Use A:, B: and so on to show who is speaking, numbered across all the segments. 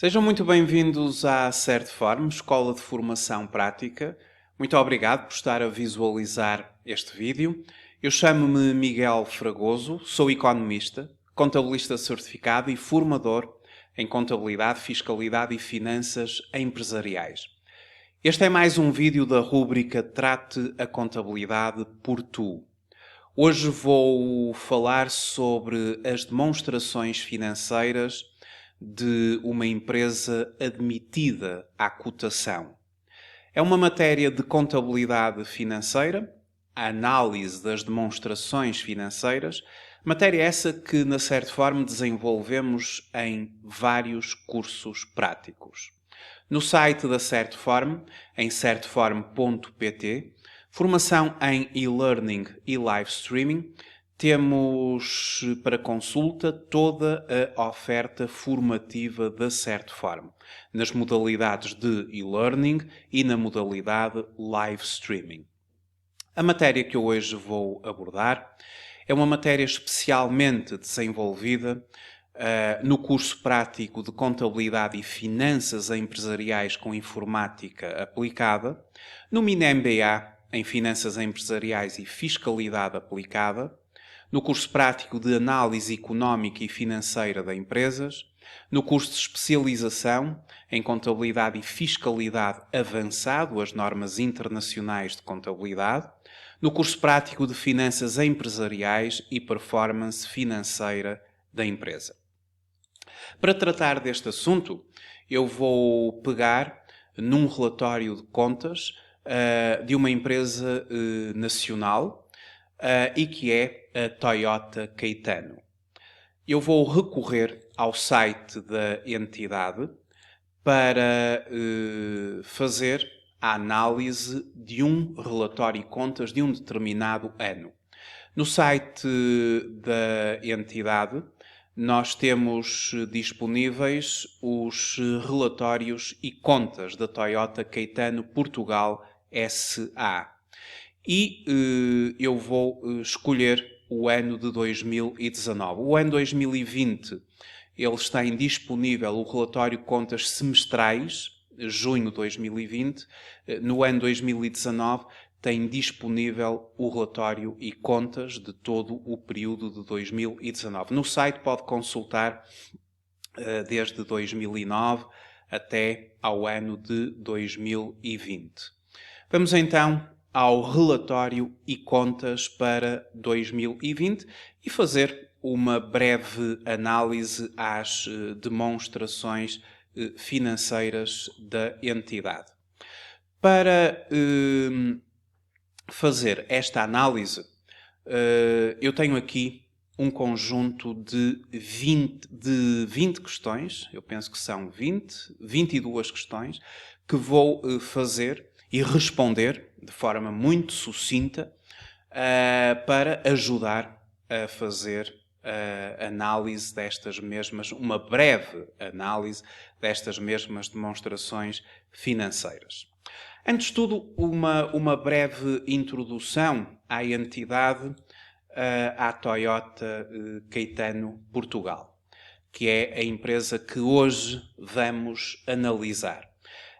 A: Sejam muito bem-vindos à Certform, Escola de Formação Prática. Muito obrigado por estar a visualizar este vídeo. Eu chamo-me Miguel Fragoso, sou economista, contabilista certificado e formador em contabilidade, fiscalidade e finanças empresariais. Este é mais um vídeo da rúbrica Trate a Contabilidade por Tu. Hoje vou falar sobre as demonstrações financeiras de uma empresa admitida à cotação. É uma matéria de contabilidade financeira, a análise das demonstrações financeiras, matéria essa que na Certform desenvolvemos em vários cursos práticos. No site da Certform, em certform.pt, formação em e-learning e live streaming, temos para consulta toda a oferta formativa da Certform, nas modalidades de e-learning e na modalidade live streaming. A matéria que eu hoje vou abordar é uma matéria especialmente desenvolvida no curso prático de Contabilidade e Finanças Empresariais com Informática Aplicada, no Mini-MBA em Finanças Empresariais e Fiscalidade Aplicada, no curso prático de Análise Económica e Financeira de Empresas, no curso de especialização em Contabilidade e Fiscalidade Avançado, as normas internacionais de contabilidade, no curso prático de Finanças Empresariais e Performance Financeira da empresa. Para tratar deste assunto, eu vou pegar num relatório de contas de uma empresa nacional e que é a Toyota Caetano. Eu vou recorrer ao site da entidade para fazer a análise de um relatório de contas de um determinado ano. No site da entidade, nós temos disponíveis os relatórios e contas da Toyota Caetano Portugal S.A. E eu vou escolher o ano de 2019. O ano 2020, ele está indisponível o relatório de contas semestrais, junho de 2020. No ano 2019, tem disponível o relatório e contas de todo o período de 2019. No site pode consultar desde 2009 até ao ano de 2020. Vamos então ao relatório e contas para 2020 e fazer uma breve análise às demonstrações financeiras da entidade. Para fazer esta análise, eu tenho aqui um conjunto de 20 questões, eu penso que são 22 questões, que vou fazer e responder de forma muito sucinta para ajudar a fazer a análise destas mesmas, uma breve análise destas mesmas demonstrações financeiras. Antes de tudo, uma breve introdução à entidade, à Toyota Caetano Portugal, que é a empresa que hoje vamos analisar.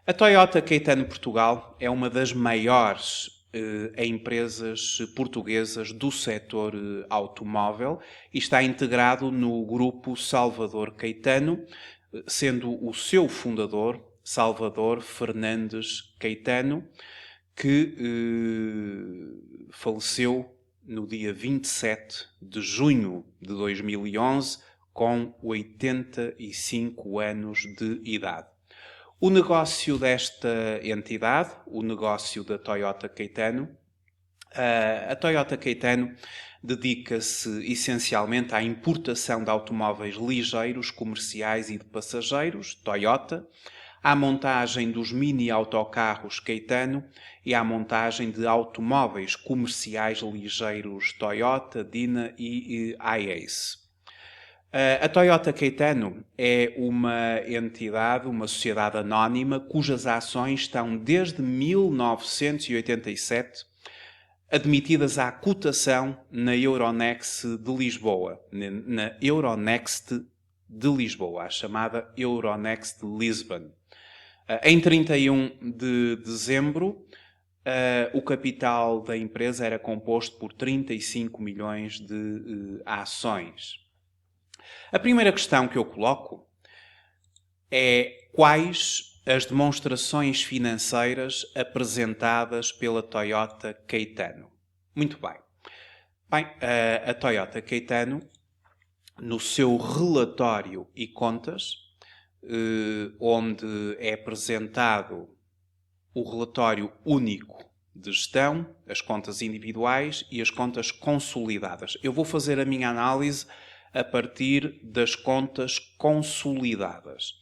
A: A Toyota Caetano Portugal é uma das maiores empresas portuguesas do setor automóvel e está integrado no grupo Salvador Caetano, sendo o seu fundador Salvador Fernandes Caetano, que faleceu no dia 27 de junho de 2011, com 85 anos de idade. O negócio desta entidade, o negócio da Toyota Caetano, a Toyota Caetano dedica-se essencialmente à importação de automóveis ligeiros, comerciais e de passageiros, Toyota, à montagem dos mini-autocarros Caetano e à montagem de automóveis comerciais ligeiros Toyota, Dina e iAce. A Toyota Caetano é uma entidade, uma sociedade anónima, cujas ações estão desde 1987 admitidas à cotação na Euronext de Lisboa, na Euronext de Lisboa, a chamada Euronext Lisbon. Em 31 de dezembro, o capital da empresa era composto por 35 milhões de ações. A primeira questão que eu coloco é quais as demonstrações financeiras apresentadas pela Toyota Caetano. Muito bem. Bem, a Toyota Caetano, no seu relatório e contas, onde é apresentado o relatório único de gestão, as contas individuais e as contas consolidadas. Eu vou fazer a minha análise a partir das contas consolidadas.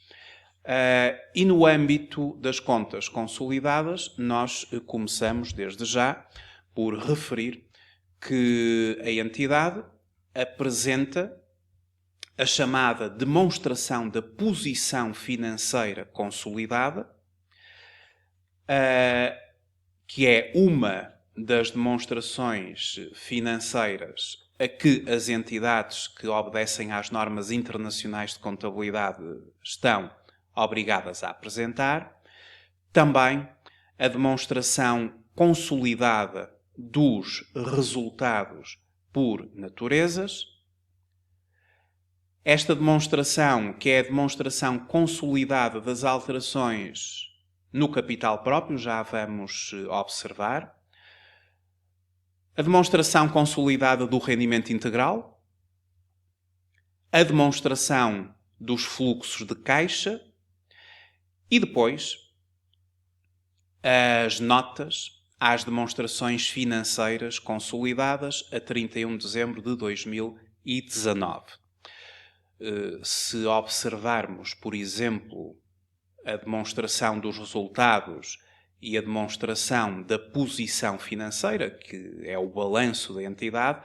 A: E no âmbito das contas consolidadas, nós começamos desde já por referir que a entidade apresenta a chamada demonstração da posição financeira consolidada, que é uma das demonstrações financeiras a que as entidades que obedecem às normas internacionais de contabilidade estão obrigadas a apresentar. Também a demonstração consolidada dos resultados por naturezas. Esta demonstração, que é a demonstração consolidada das alterações no capital próprio, já vamos observar. A demonstração consolidada do rendimento integral. A demonstração dos fluxos de caixa. E depois, as notas às demonstrações financeiras consolidadas a 31 de dezembro de 2019. Se observarmos, por exemplo, a demonstração dos resultados e a demonstração da posição financeira, que é o balanço da entidade,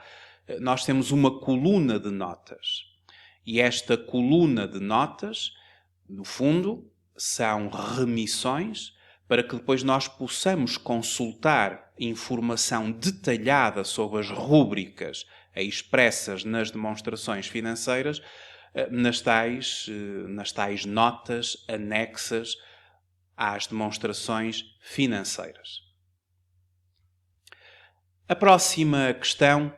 A: nós temos uma coluna de notas. E esta coluna de notas, no fundo, são remissões para que depois nós possamos consultar informação detalhada sobre as rúbricas expressas nas demonstrações financeiras, nas tais notas anexas às demonstrações financeiras. A próxima questão: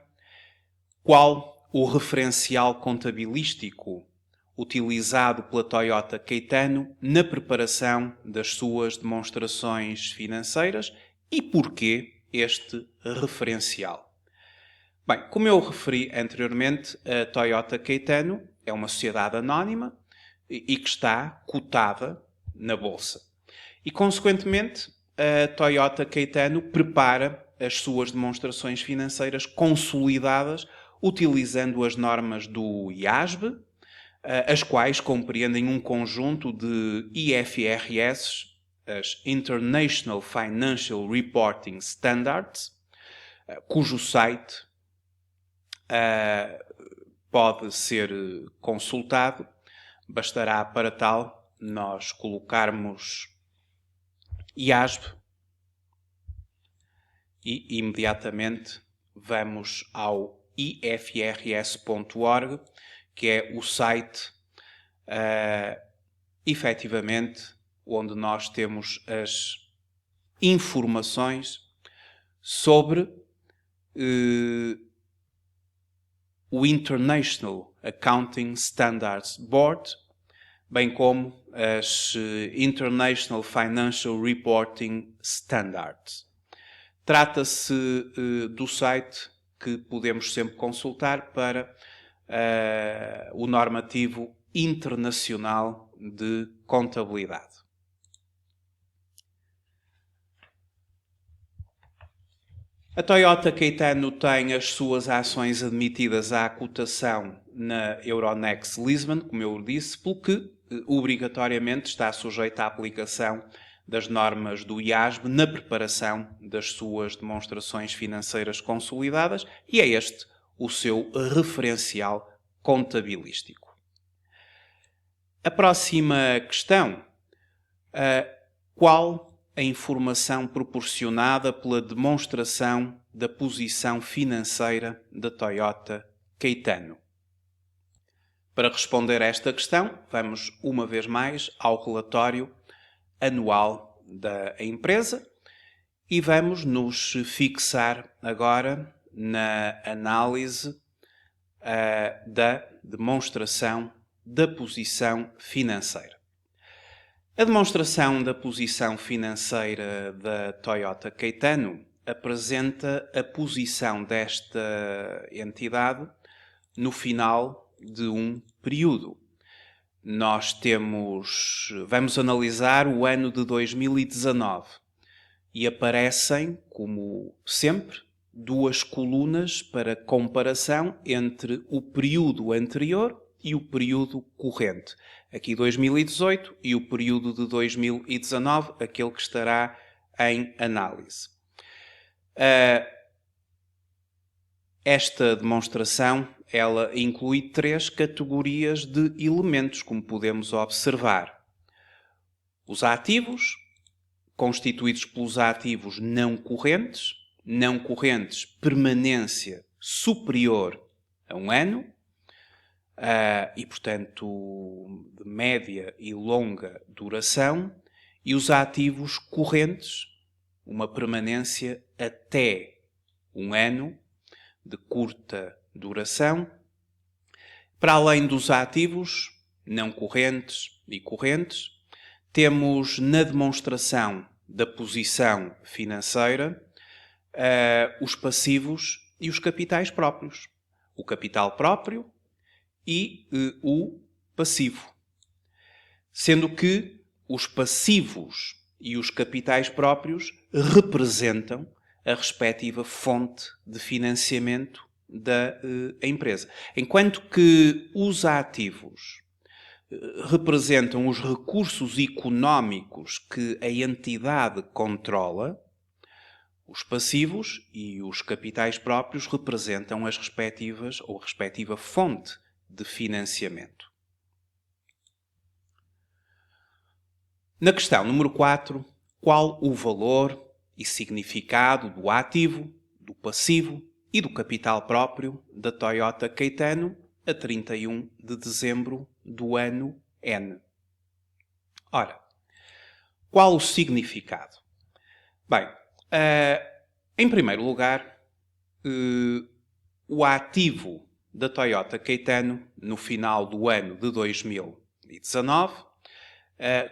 A: qual o referencial contabilístico utilizado pela Toyota Caetano na preparação das suas demonstrações financeiras e porquê este referencial? Bem, como eu referi anteriormente, a Toyota Caetano é uma sociedade anónima e que está cotada na Bolsa. E, consequentemente, a Toyota Caetano prepara as suas demonstrações financeiras consolidadas utilizando as normas do IASB, as quais compreendem um conjunto de IFRS, as International Financial Reporting Standards, cujo site pode ser consultado. Bastará para tal nós colocarmos IASB e imediatamente vamos ao ifrs.org, que é o site, efetivamente, onde nós temos as informações sobre o International Accounting Standards Board, bem como as International Financial Reporting Standards. Trata-se do site que podemos sempre consultar para o normativo internacional de contabilidade. A Toyota Caetano tem as suas ações admitidas à cotação na Euronext Lisbon, como eu disse, pelo que obrigatoriamente está sujeita à aplicação das normas do IASB na preparação das suas demonstrações financeiras consolidadas, e é este o seu referencial contabilístico. A próxima questão: qual a informação proporcionada pela demonstração da posição financeira da Toyota Caetano? Para responder a esta questão, vamos uma vez mais ao relatório anual da empresa e vamos nos fixar agora na análise da demonstração da posição financeira. A demonstração da posição financeira da Toyota Caetano apresenta a posição desta entidade no final de um período. Vamos analisar o ano de 2019 e aparecem, como sempre, duas colunas para comparação entre o período anterior e o período corrente. Aqui 2018 e o período de 2019, aquele que estará em análise. Esta demonstração, ela inclui 3 categorias de elementos, como podemos observar. Os ativos, constituídos pelos ativos não correntes permanência superior a um ano, e portanto de média e longa duração, e os ativos correntes, uma permanência até um ano, de curta duração. Para além dos ativos não correntes e correntes, temos na demonstração da posição financeira os passivos e os capitais próprios. O capital próprio e o passivo. Sendo que os passivos e os capitais próprios representam a respectiva fonte de financiamento da empresa. Enquanto que os ativos representam os recursos económicos que a entidade controla, os passivos e os capitais próprios representam as respectivas ou a respectiva fonte de financiamento. Na questão número 4, qual o valor e significado do ativo, do passivo e do capital próprio da Toyota Caetano a 31 de dezembro do ano N? Ora, qual o significado? Bem, em primeiro lugar, o ativo da Toyota Caetano no final do ano de 2019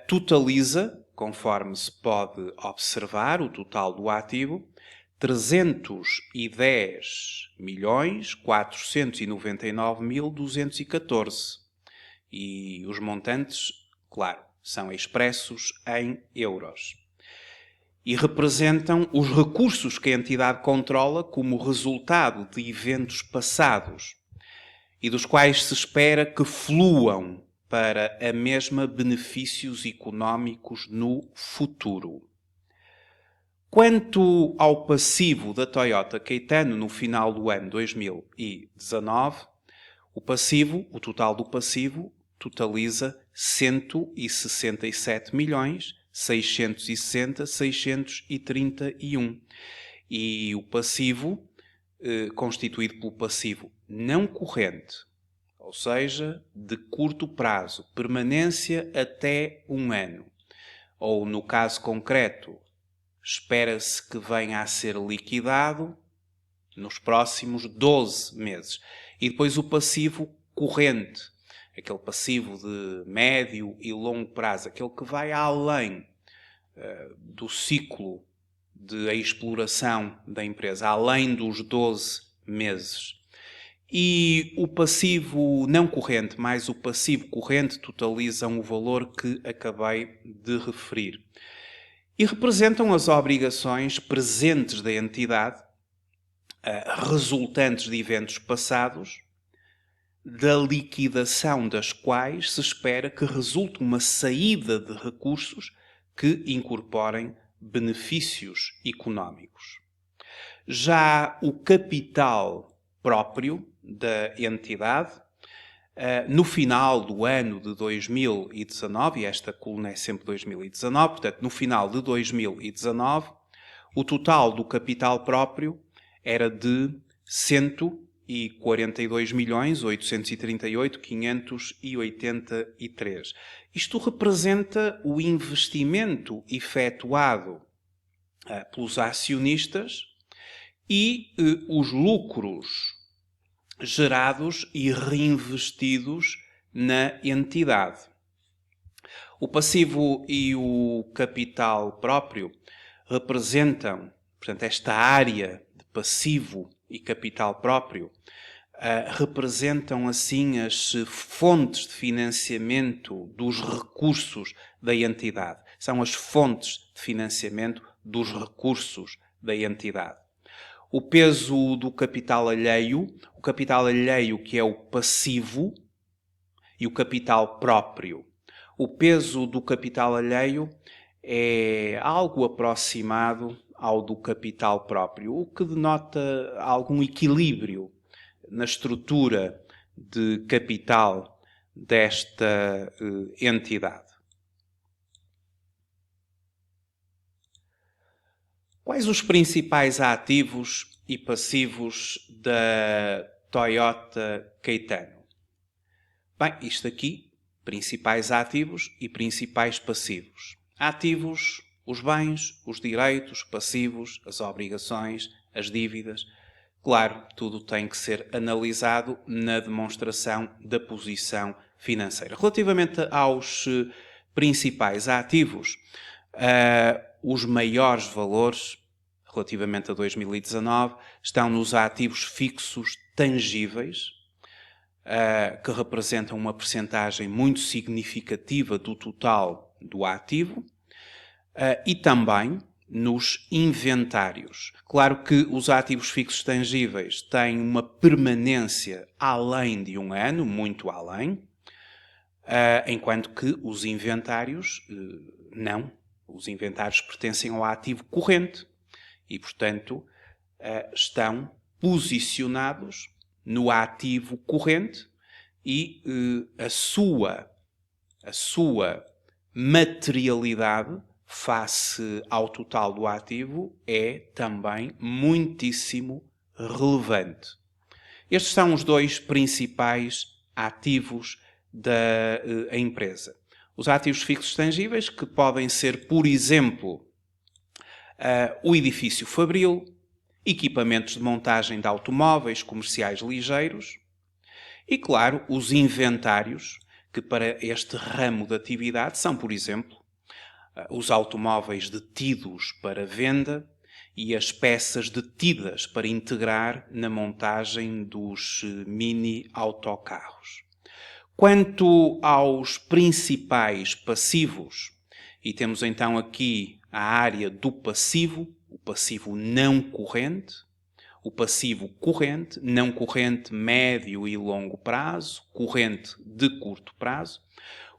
A: totaliza, conforme se pode observar, o total do ativo, 310.499.214. E os montantes, claro, são expressos em euros. E representam os recursos que a entidade controla como resultado de eventos passados e dos quais se espera que fluam para a mesma benefícios económicos no futuro. Quanto ao passivo da Toyota Caetano no final do ano 2019, o total do passivo totaliza 167.660.631. E o passivo, constituído pelo passivo não corrente, ou seja, de curto prazo, permanência até um ano, ou no caso concreto, espera-se que venha a ser liquidado nos próximos 12 meses. E depois o passivo corrente, aquele passivo de médio e longo prazo, aquele que vai além do ciclo de exploração da empresa, além dos 12 meses. E o passivo não corrente mais o passivo corrente totalizam o valor que acabei de referir. E representam as obrigações presentes da entidade, resultantes de eventos passados, da liquidação das quais se espera que resulte uma saída de recursos que incorporem benefícios económicos. Já o capital próprio da entidade, no final do ano de 2019, e esta coluna é sempre 2019, portanto, no final de 2019, o total do capital próprio era de 120 e 42.838.583. Isto representa o investimento efetuado pelos acionistas e os lucros gerados e reinvestidos na entidade. O passivo e o capital próprio representam, portanto, esta área de passivo e capital próprio, representam assim as fontes de financiamento dos recursos da entidade. São as fontes de financiamento dos recursos da entidade. O peso do capital alheio, o capital alheio que é o passivo, e o capital próprio. O peso do capital alheio é algo aproximado ao do capital próprio, o que denota algum equilíbrio na estrutura de capital desta entidade. Quais os principais ativos e passivos da Toyota Caetano? Bem, isto aqui, principais ativos e principais passivos. Ativos, os bens, os direitos, passivos, as obrigações, as dívidas. Claro, tudo tem que ser analisado na demonstração da posição financeira. Relativamente aos principais ativos, os maiores valores, relativamente a 2019, estão nos ativos fixos tangíveis, que representam uma percentagem muito significativa do total do ativo, e também nos inventários. Claro que os ativos fixos tangíveis têm uma permanência além de um ano, muito além, enquanto que os inventários não. Os inventários pertencem ao ativo corrente e, portanto, estão posicionados no ativo corrente e a sua materialidade face ao total do ativo é também muitíssimo relevante. Estes são os dois principais ativos da empresa. Os ativos fixos tangíveis, que podem ser, por exemplo, o edifício fabril, equipamentos de montagem de automóveis comerciais ligeiros e, claro, os inventários, que para este ramo de atividade são, por exemplo, os automóveis detidos para venda e as peças detidas para integrar na montagem dos mini autocarros. Quanto aos principais passivos, e temos então aqui a área do passivo, o passivo não corrente, o passivo corrente, não corrente médio e longo prazo, corrente de curto prazo.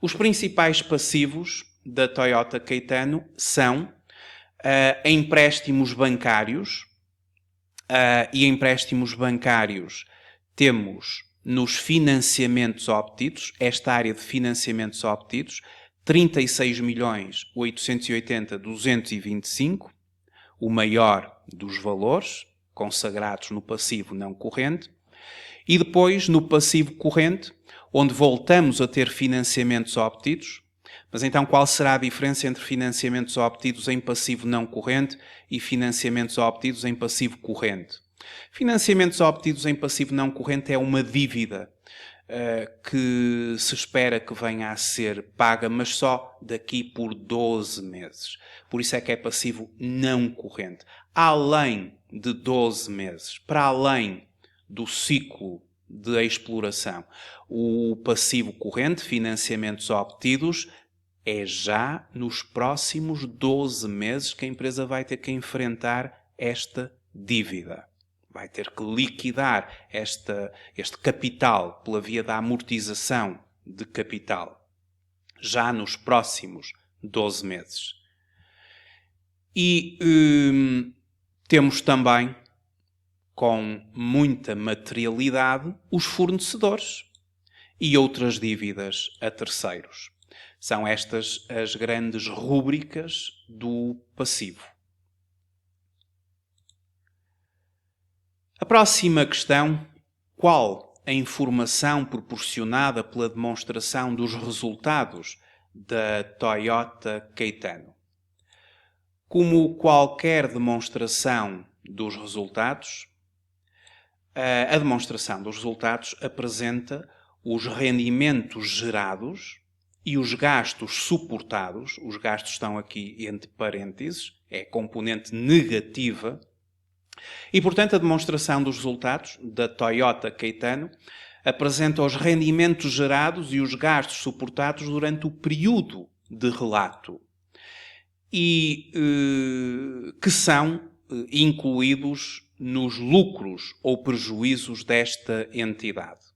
A: Os principais passivos da Toyota Caetano são empréstimos bancários, e empréstimos bancários temos nos financiamentos obtidos, esta área de financiamentos obtidos, 36.880.225, o maior dos valores consagrados no passivo não corrente, e depois no passivo corrente, onde voltamos a ter financiamentos obtidos. Mas então qual será a diferença entre financiamentos obtidos em passivo não corrente e financiamentos obtidos em passivo corrente? Financiamentos obtidos em passivo não corrente é uma dívida que se espera que venha a ser paga, mas só daqui por 12 meses. Por isso é que é passivo não corrente. Além de 12 meses, para além do ciclo de exploração, o passivo corrente, financiamentos obtidos, é já nos próximos 12 meses que a empresa vai ter que enfrentar esta dívida. Vai ter que liquidar este capital pela via da amortização de capital já nos próximos 12 meses. E temos também, com muita materialidade, os fornecedores e outras dívidas a terceiros. São estas as grandes rúbricas do passivo. A próxima questão qual a informação proporcionada pela demonstração dos resultados da Toyota Caetano. Como qualquer demonstração dos resultados, a demonstração dos resultados apresenta os rendimentos gerados e os gastos suportados. Os gastos estão aqui entre parênteses, é componente negativa. E, portanto, a demonstração dos resultados da Toyota Caetano apresenta os rendimentos gerados e os gastos suportados durante o período de relato e que são incluídos nos lucros ou prejuízos desta entidade.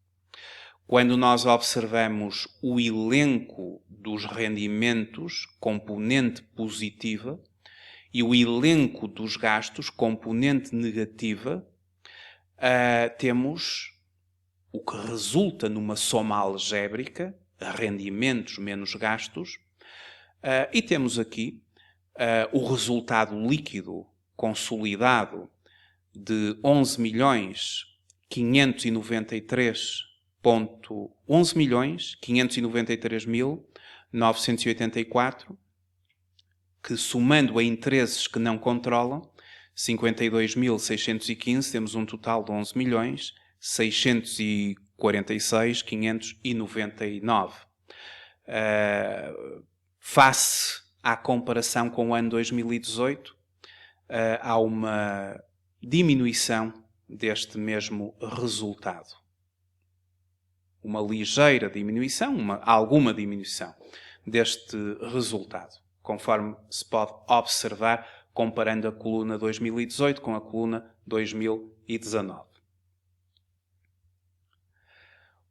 A: Quando nós observamos o elenco dos rendimentos, componente positiva, e o elenco dos gastos, componente negativa, temos o que resulta numa soma algébrica, rendimentos menos gastos, e temos aqui o resultado líquido consolidado de 11.593.984, que somando a interesses que não controlam, 52.615, temos um total de 11.646.599. Face à comparação com o ano 2018, há uma diminuição deste mesmo resultado. Uma ligeira diminuição, alguma diminuição deste resultado, conforme se pode observar comparando a coluna 2018 com a coluna 2019.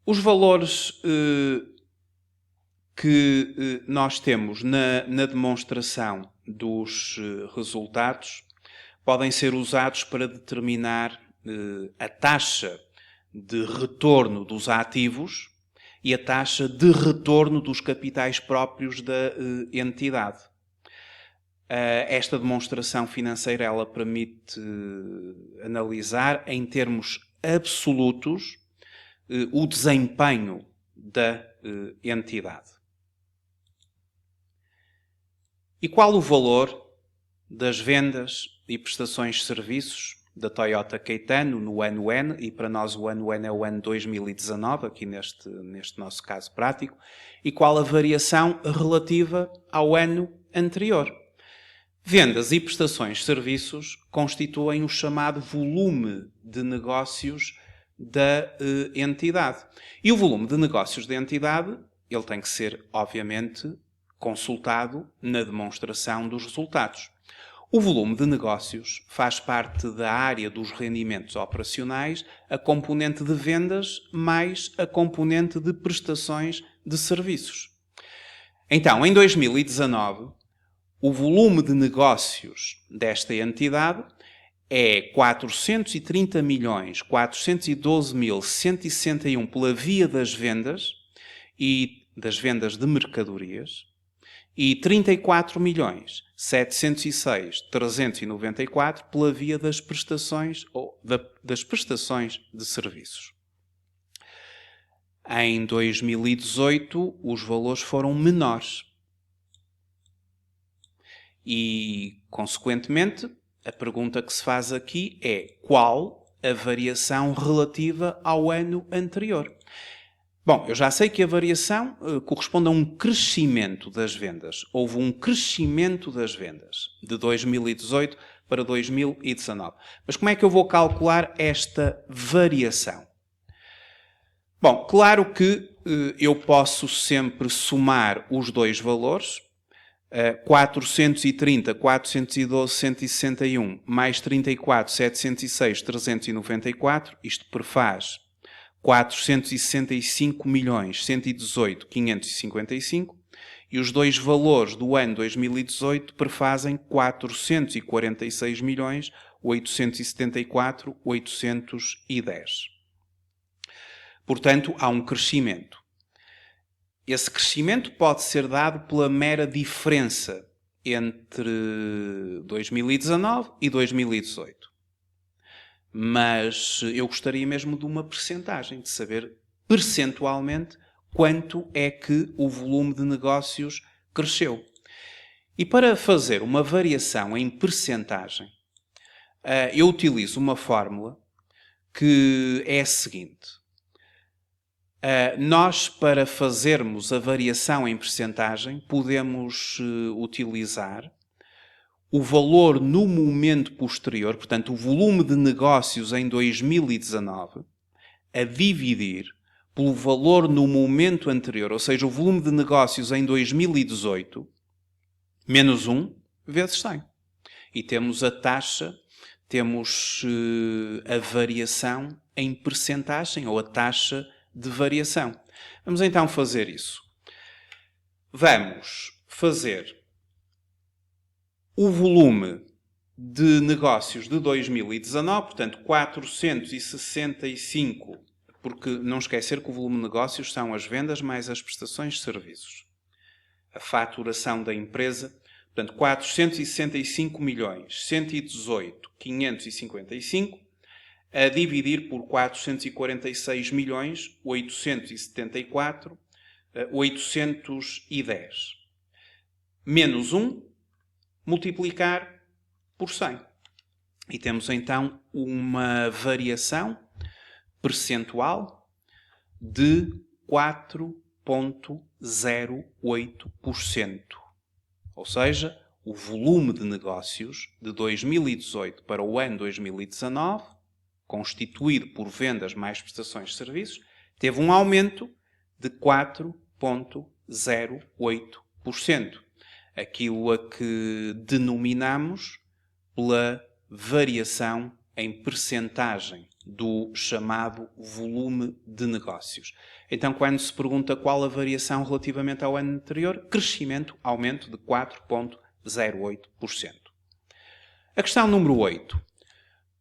A: Os valores que nós temos na demonstração dos resultados podem ser usados para determinar a taxa de retorno dos ativos e a taxa de retorno dos capitais próprios da entidade. Esta demonstração financeira ela permite analisar em termos absolutos o desempenho da entidade. E qual o valor das vendas e prestações de serviços da Toyota Caetano no ano N, e para nós o ano N é o ano 2019, aqui neste nosso caso prático, e qual a variação relativa ao ano anterior? Vendas e prestações de serviços constituem o chamado volume de negócios da entidade. E o volume de negócios da entidade, ele tem que ser, obviamente, consultado na demonstração dos resultados. O volume de negócios faz parte da área dos rendimentos operacionais, a componente de vendas mais a componente de prestações de serviços. Então, em 2019, o volume de negócios desta entidade é 430.412.161 pela via das vendas e das vendas de mercadorias e 34.706.394 pela via das prestações das prestações de serviços. Em 2018, os valores foram menores. E, consequentemente, a pergunta que se faz aqui é qual a variação relativa ao ano anterior? Bom, eu já sei que a variação corresponde a um crescimento das vendas. Houve um crescimento das vendas de 2018 para 2019. Mas como é que eu vou calcular esta variação? Bom, claro que eu posso sempre somar os dois valores, 430, 412, 161 mais 34, 706, 394, isto prefaz 465.118.555 e os dois valores do ano 2018 prefazem 446.874.810. Portanto, há um crescimento. Esse crescimento pode ser dado pela mera diferença entre 2019 e 2018. mas eu gostaria mesmo de uma percentagem, de saber percentualmente quanto é que o volume de negócios cresceu. E para fazer uma variação em percentagem, eu utilizo uma fórmula que é a seguinte. Nós, para fazermos a variação em percentagem, podemos utilizar o valor no momento posterior, portanto, o volume de negócios em 2019, a dividir pelo valor no momento anterior, ou seja, o volume de negócios em 2018, menos 1, vezes 100. E temos a taxa, temos a variação em percentagem, ou a taxa de variação. Vamos então fazer isso. Vamos fazer o volume de negócios de 2019, portanto 465, porque não esquecer que o volume de negócios são as vendas mais as prestações de serviços. A faturação da empresa, portanto 465.118.555 a dividir por 446.874.810 menos 1 multiplicar por 100. E temos então uma variação percentual de 4,08%. Ou seja, o volume de negócios de 2018 para o ano 2019, constituído por vendas mais prestações de serviços, teve um aumento de 4,08%. Aquilo a que denominamos pela variação em percentagem do chamado volume de negócios. Então, quando se pergunta qual a variação relativamente ao ano anterior, crescimento, aumento de 4,08%. A questão número 8.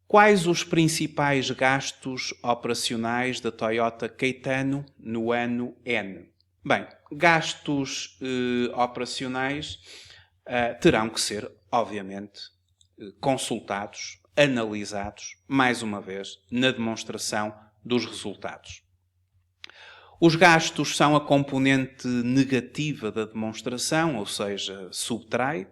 A: Quais os principais gastos operacionais da Toyota Caetano no ano N? Bem, gastos operacionais terão que ser, obviamente, consultados, analisados, mais uma vez, na demonstração dos resultados. Os gastos são a componente negativa da demonstração, ou seja, subtrai,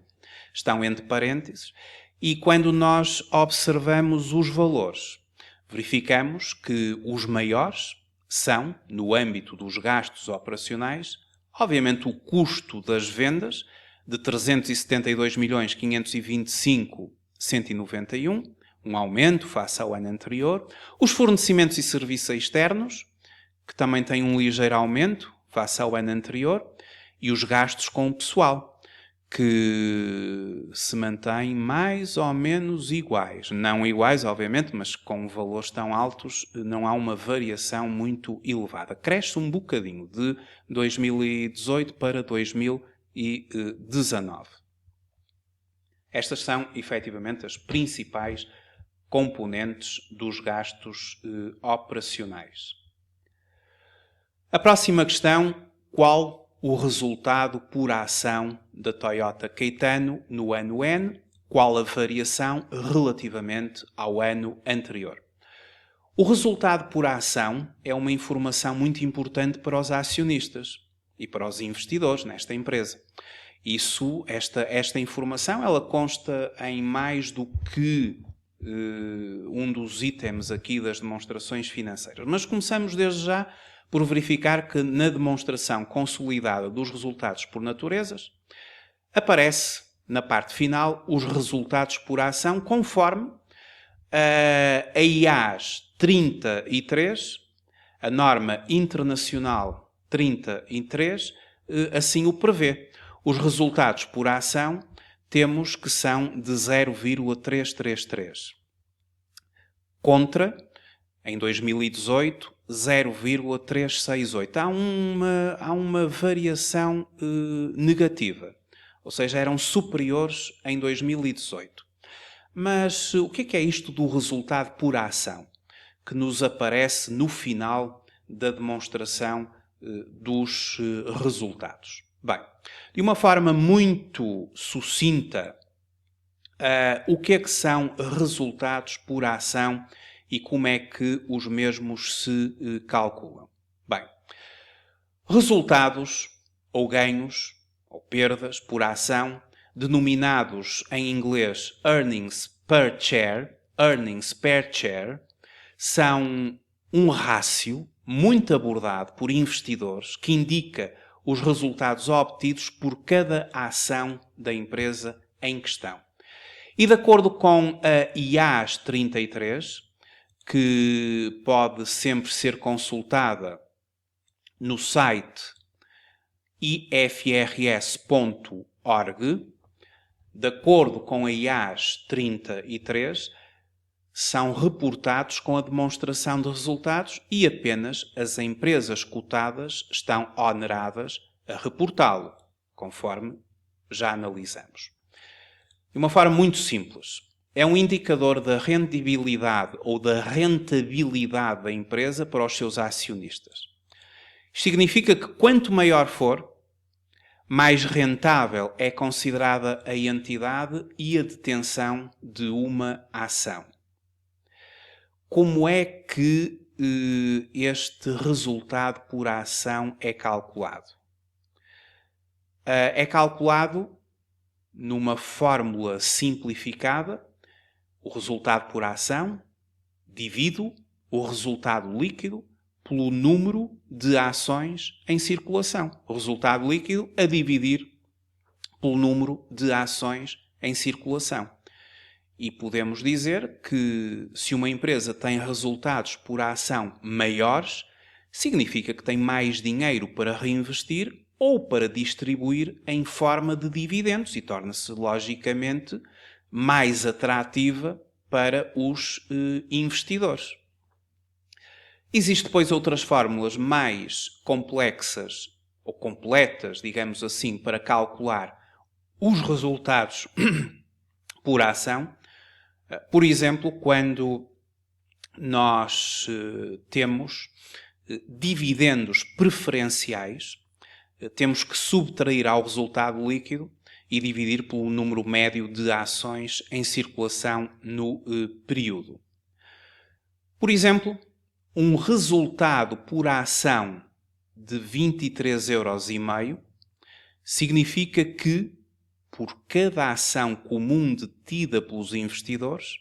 A: estão entre parênteses, e quando nós observamos os valores, verificamos que os maiores são, no âmbito dos gastos operacionais, obviamente o custo das vendas, de 372.525.191, um aumento face ao ano anterior. Os fornecimentos e serviços externos, que também têm um ligeiro aumento face ao ano anterior. E os gastos com o pessoal, que se mantêm mais ou menos iguais. Não iguais, obviamente, mas com valores tão altos não há uma variação muito elevada. Cresce um bocadinho de 2018 para 2019. Estas são, efetivamente, as principais componentes dos gastos operacionais. A próxima questão, qual o resultado por ação da Toyota Caetano no ano N? Qual a variação relativamente ao ano anterior? O resultado por ação é uma informação muito importante para os acionistas e para os investidores nesta empresa. Esta informação ela consta em mais do que um dos itens aqui das demonstrações financeiras. Mas começamos desde já por verificar que na demonstração consolidada dos resultados por naturezas, aparece na parte final os resultados por ação conforme a IAS 33, a norma internacional 33, assim o prevê. Os resultados por ação temos que são de 0,333. Contra, em 2018, 0,368. Há uma variação negativa. Ou seja, eram superiores em 2018. Mas o que é isto do resultado por ação? Que nos aparece no final da demonstração dos resultados. Bem, de uma forma muito sucinta, O que é que são resultados por ação e como é que os mesmos se calculam? Bem, resultados ou ganhos ou perdas por ação, denominados em inglês earnings per share, são um rácio muito abordado por investidores que indica os resultados obtidos por cada ação da empresa em questão. E de acordo com a IAS 33, que pode sempre ser consultada no site ifrs.org, de acordo com a IAS 33, são reportados com a demonstração de resultados e apenas as empresas cotadas estão oneradas a reportá-lo, conforme já analisamos. De uma forma muito simples, é um indicador da rendibilidade ou da rentabilidade da empresa para os seus acionistas. Isto significa que quanto maior for, mais rentável é considerada a entidade e a detenção de uma ação. Como é que este resultado por ação é calculado? É calculado numa fórmula simplificada. O resultado por ação divido o resultado líquido pelo número de ações em circulação. O resultado líquido a dividir pelo número de ações em circulação. E podemos dizer que se uma empresa tem resultados por ação maiores, significa que tem mais dinheiro para reinvestir ou para distribuir em forma de dividendos e torna-se, logicamente, mais atrativa para os investidores. Existem depois outras fórmulas mais complexas ou completas, digamos assim, para calcular os resultados por ação. Por exemplo, quando nós temos dividendos preferenciais, temos que subtrair ao resultado líquido e dividir pelo número médio de ações em circulação no período. Por exemplo, um resultado por ação de 23,5 € significa que, por cada ação comum detida pelos investidores,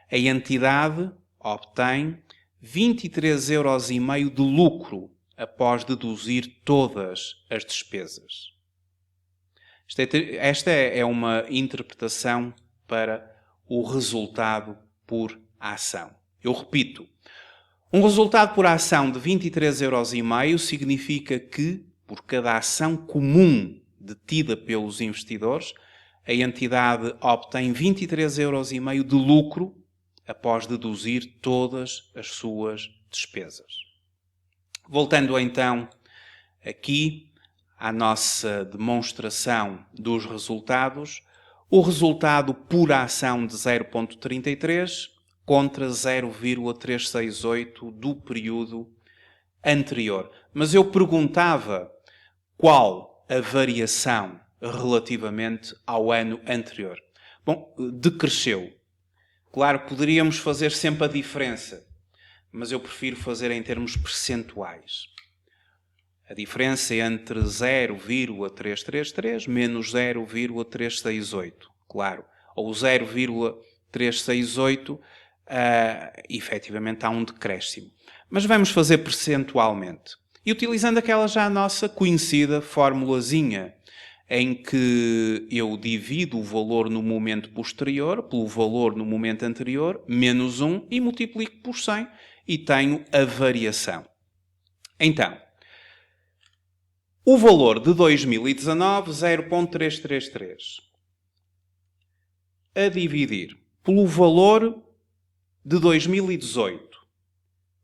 A: a entidade obtém 23,5 € de lucro após deduzir todas as despesas. Esta é uma interpretação para o resultado por ação. Eu repito, um resultado por ação de 23,5 € significa que, por cada ação comum detida pelos investidores, a entidade obtém 23,5 € de lucro após deduzir todas as suas despesas. Voltando então aqui à nossa demonstração dos resultados, o resultado por ação de 0,33 contra 0,368 do período anterior. Mas eu perguntava qual a variação relativamente ao ano anterior. Bom, decresceu. Claro, poderíamos fazer sempre a diferença, mas eu prefiro fazer em termos percentuais. A diferença entre 0,333 menos 0,368, claro. Ou 0,368, efetivamente há um decréscimo. Mas vamos fazer percentualmente. E utilizando aquela já nossa conhecida formulazinha, em que eu divido o valor no momento posterior pelo valor no momento anterior, menos 1, e multiplico por 100, e tenho a variação. Então, o valor de 2019, 0,333, a dividir pelo valor de 2018,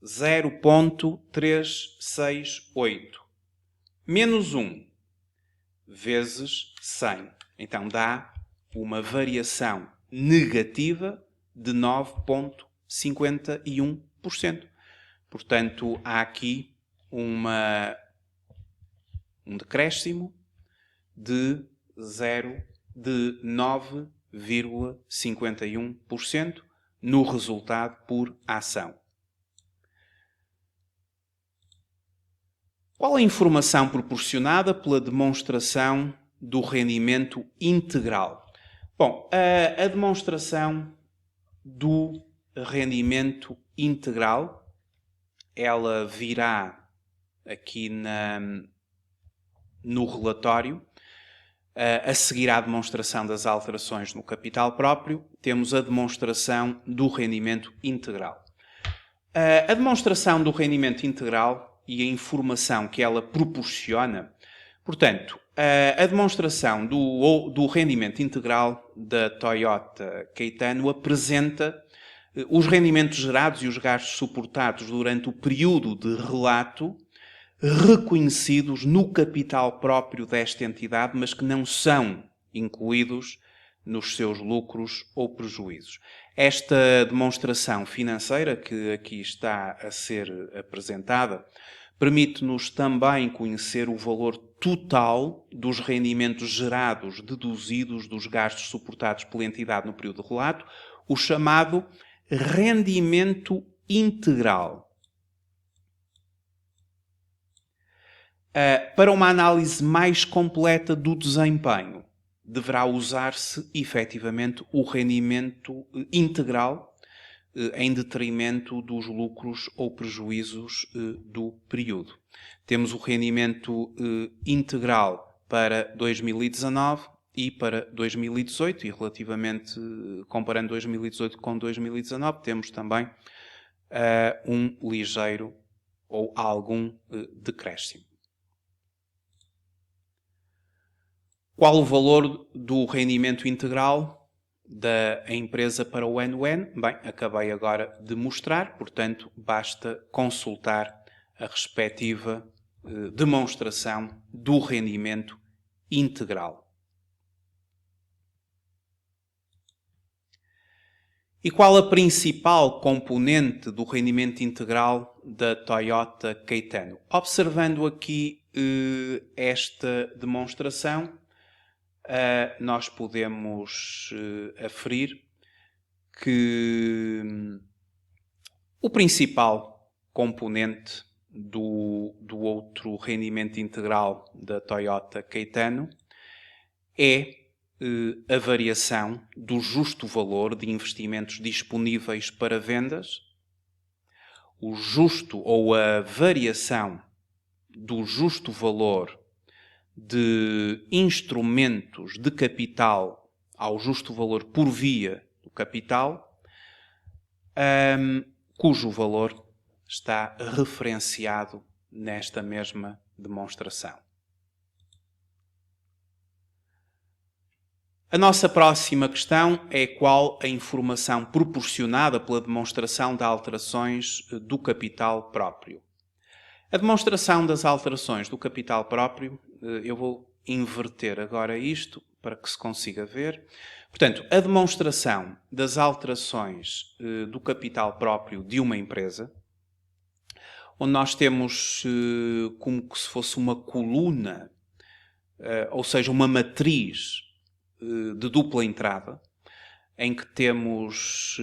A: 0,368, menos 1, vezes 100. Então dá uma variação negativa de 9,51%. Portanto, há aqui um decréscimo de 9,51%. 2,51% no resultado por ação. Qual a informação proporcionada pela demonstração do rendimento integral? Bom, a demonstração do rendimento integral, ela virá aqui no relatório. A seguir à demonstração das alterações no capital próprio, temos a demonstração do rendimento integral. A demonstração do rendimento integral e a informação que ela proporciona, portanto, a demonstração do rendimento integral da Toyota Caetano apresenta os rendimentos gerados e os gastos suportados durante o período de relato reconhecidos no capital próprio desta entidade, mas que não são incluídos nos seus lucros ou prejuízos. Esta demonstração financeira que aqui está a ser apresentada permite-nos também conhecer o valor total dos rendimentos gerados deduzidos dos gastos suportados pela entidade no período de relato, o chamado rendimento integral. Para uma análise mais completa do desempenho, deverá usar-se efetivamente o rendimento integral em detrimento dos lucros ou prejuízos do período. Temos o rendimento integral para 2019 e para 2018 e relativamente, comparando 2018 com 2019, temos também um ligeiro ou algum decréscimo. Qual o valor do rendimento integral da empresa para o ano-N? Bem, acabei agora de mostrar, portanto, basta consultar a respectiva demonstração do rendimento integral. E qual a principal componente do rendimento integral da Toyota Caetano? Observando aqui esta demonstração, nós podemos aferir que o principal componente do outro rendimento integral da Toyota Caetano é a variação do justo valor de investimentos disponíveis para vendas, o justo ou a variação do justo valor de instrumentos de capital ao justo valor por via do capital, cujo valor está referenciado nesta mesma demonstração. A nossa próxima questão é qual a informação proporcionada pela demonstração de alterações do capital próprio. A demonstração das alterações do capital próprio, eu vou inverter agora isto para que se consiga ver. Portanto, a demonstração das alterações do capital próprio de uma empresa, onde nós temos como se fosse uma coluna, ou seja, uma matriz de dupla entrada, em que temos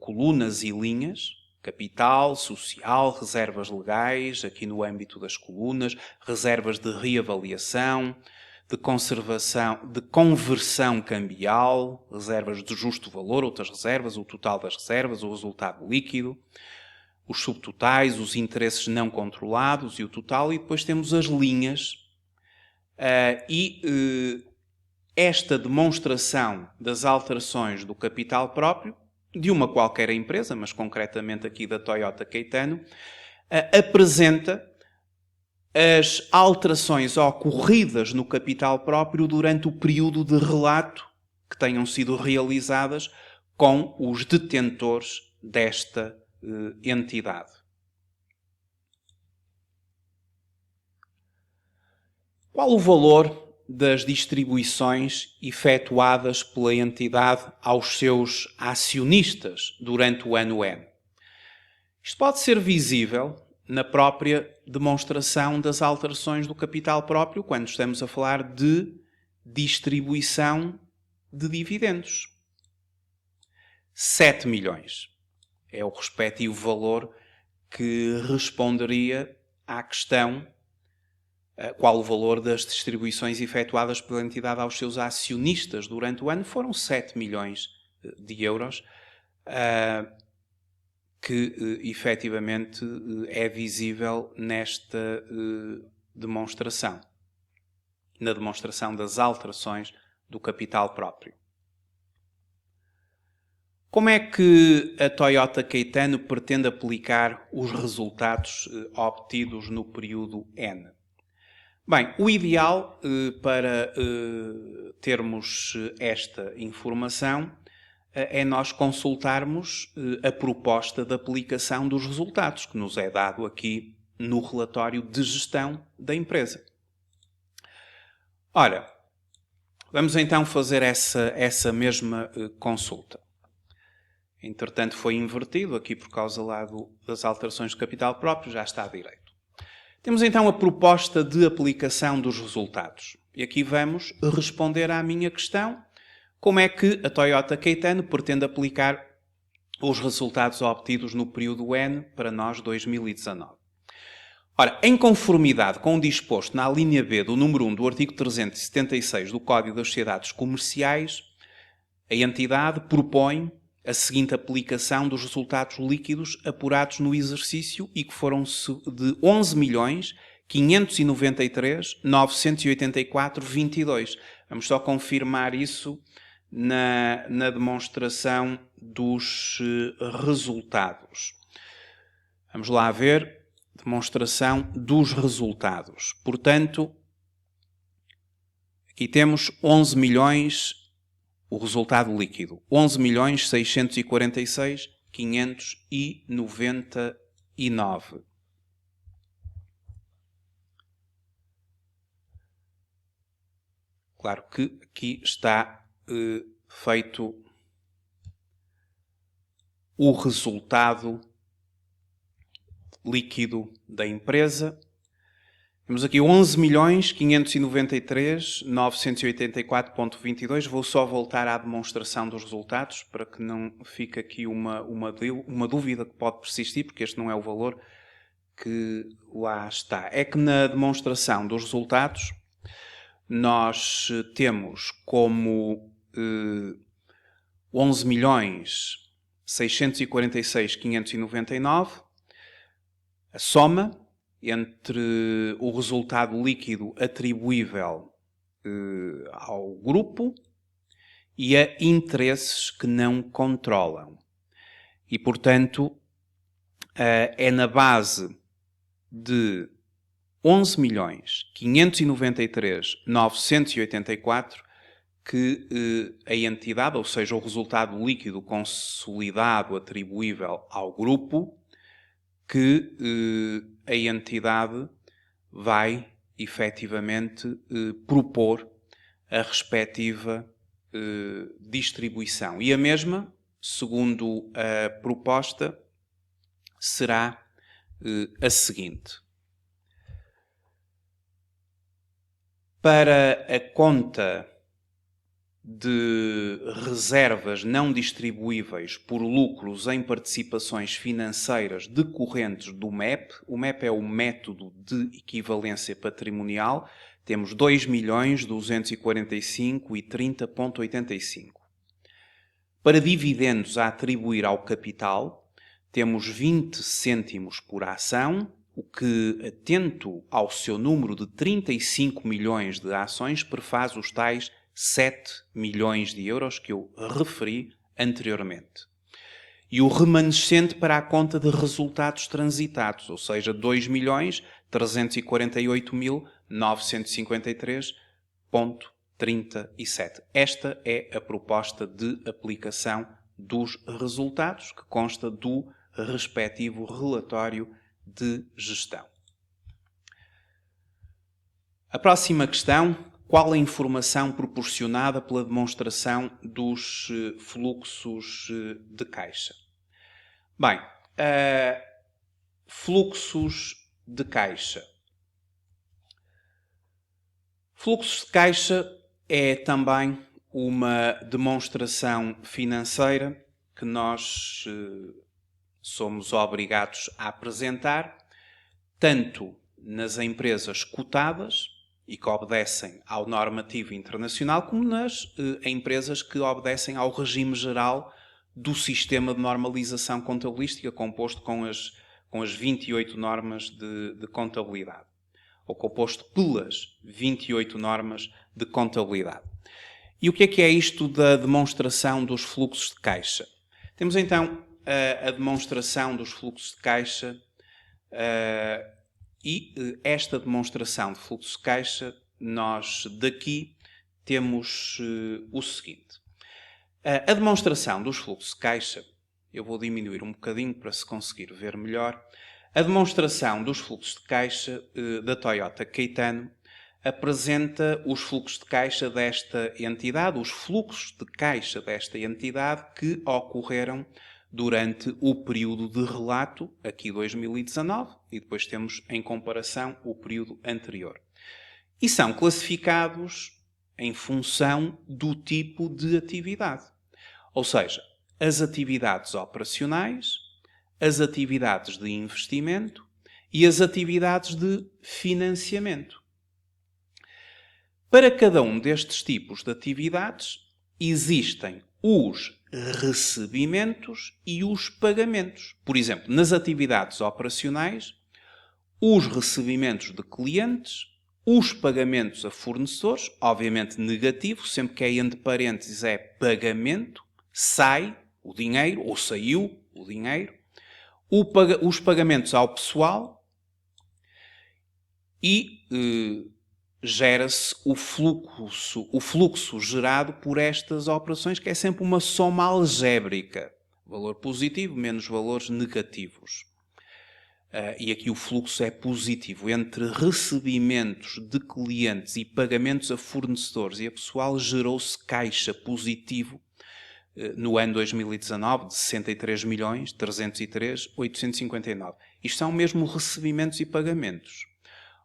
A: colunas e linhas, capital, social, reservas legais, aqui no âmbito das colunas, reservas de reavaliação, de conservação, de conversão cambial, reservas de justo valor, outras reservas, o total das reservas, o resultado líquido, os subtotais, os interesses não controlados e o total, e depois temos as linhas esta demonstração das alterações do capital próprio de uma qualquer empresa, mas concretamente aqui da Toyota Caetano, apresenta as alterações ocorridas no capital próprio durante o período de relato que tenham sido realizadas com os detentores desta entidade. Qual o valor das distribuições efetuadas pela entidade aos seus acionistas durante o ano N? Isto pode ser visível na própria demonstração das alterações do capital próprio, quando estamos a falar de distribuição de dividendos. 7 milhões. É o respectivo valor que responderia à questão qual o valor das distribuições efetuadas pela entidade aos seus acionistas durante o ano. Foram 7 milhões de euros, que efetivamente é visível nesta demonstração, na demonstração das alterações do capital próprio. Como é que a Toyota Caetano pretende aplicar os resultados obtidos no período N? Bem, o ideal para termos esta informação é nós consultarmos a proposta de aplicação dos resultados que nos é dado aqui no relatório de gestão da empresa. Ora, vamos então fazer essa mesma consulta. Entretanto, foi invertido aqui por causa lá das alterações de capital próprio, já está direito. Temos então a proposta de aplicação dos resultados. E aqui vamos responder à minha questão: como é que a Toyota Caetano pretende aplicar os resultados obtidos no período N para nós 2019? Ora, em conformidade com o disposto na linha B do número 1 do artigo 376 do Código das Sociedades Comerciais, a entidade propõe a seguinte aplicação dos resultados líquidos apurados no exercício e que foram de 11.593.984,22. Vamos só confirmar isso na demonstração dos resultados. Vamos lá ver. Demonstração dos resultados. Portanto, aqui temos 11 milhões, o resultado líquido, 11.646.599. Claro que aqui está feito o resultado líquido da empresa. Temos aqui 11.593.984,22. Vou só voltar à demonstração dos resultados para que não fique aqui uma dúvida que pode persistir, porque este não é o valor que lá está. É que na demonstração dos resultados nós temos como 11.646.599 a soma entre o resultado líquido atribuível ao grupo e a interesses que não controlam. E, portanto, é na base de 11.593.984 que a entidade, ou seja, o resultado líquido consolidado atribuível ao grupo, que a entidade vai efetivamente propor a respectiva distribuição. E a mesma, segundo a proposta, será a seguinte. Para a conta de reservas não distribuíveis por lucros em participações financeiras decorrentes do MEP. O MEP é o método de equivalência patrimonial. Temos 2.245.030,85. Para dividendos a atribuir ao capital, temos 20 cêntimos por ação, o que, atento ao seu número de 35 milhões de ações, prefaz os tais 7 milhões de euros que eu referi anteriormente. E o remanescente para a conta de resultados transitados, ou seja, 2.348.953,37. Esta é a proposta de aplicação dos resultados que consta do respectivo relatório de gestão. A próxima questão: qual a informação proporcionada pela demonstração dos fluxos de caixa? Bem, fluxos de caixa. Fluxos de caixa é também uma demonstração financeira que nós somos obrigados a apresentar, tanto nas empresas cotadas e que obedecem ao normativo internacional, como nas empresas que obedecem ao regime geral do sistema de normalização contabilística, composto com as 28 normas de contabilidade, ou composto pelas 28 normas de contabilidade. E o que é isto da demonstração dos fluxos de caixa? Temos então a demonstração dos fluxos de caixa e esta demonstração de fluxo de caixa, nós daqui temos o seguinte. A demonstração dos fluxos de caixa, eu vou diminuir um bocadinho para se conseguir ver melhor. A demonstração dos fluxos de caixa da Toyota Caetano apresenta os fluxos de caixa desta entidade, os fluxos de caixa desta entidade que ocorreram durante o período de relato, aqui 2019, e depois temos em comparação o período anterior. E são classificados em função do tipo de atividade. Ou seja, as atividades operacionais, as atividades de investimento e as atividades de financiamento. Para cada um destes tipos de atividades, existem os recebimentos e os pagamentos. Por exemplo, nas atividades operacionais, os recebimentos de clientes, os pagamentos a fornecedores, obviamente negativo, sempre que é entre parênteses é pagamento, sai o dinheiro ou saiu o dinheiro, os pagamentos ao pessoal e gera-se o fluxo gerado por estas operações, que é sempre uma soma algébrica. Valor positivo menos valores negativos. E aqui o fluxo é positivo. Entre recebimentos de clientes e pagamentos a fornecedores e a pessoal, gerou-se caixa positivo no ano 2019 de 63.303.859. Isto são mesmo recebimentos e pagamentos.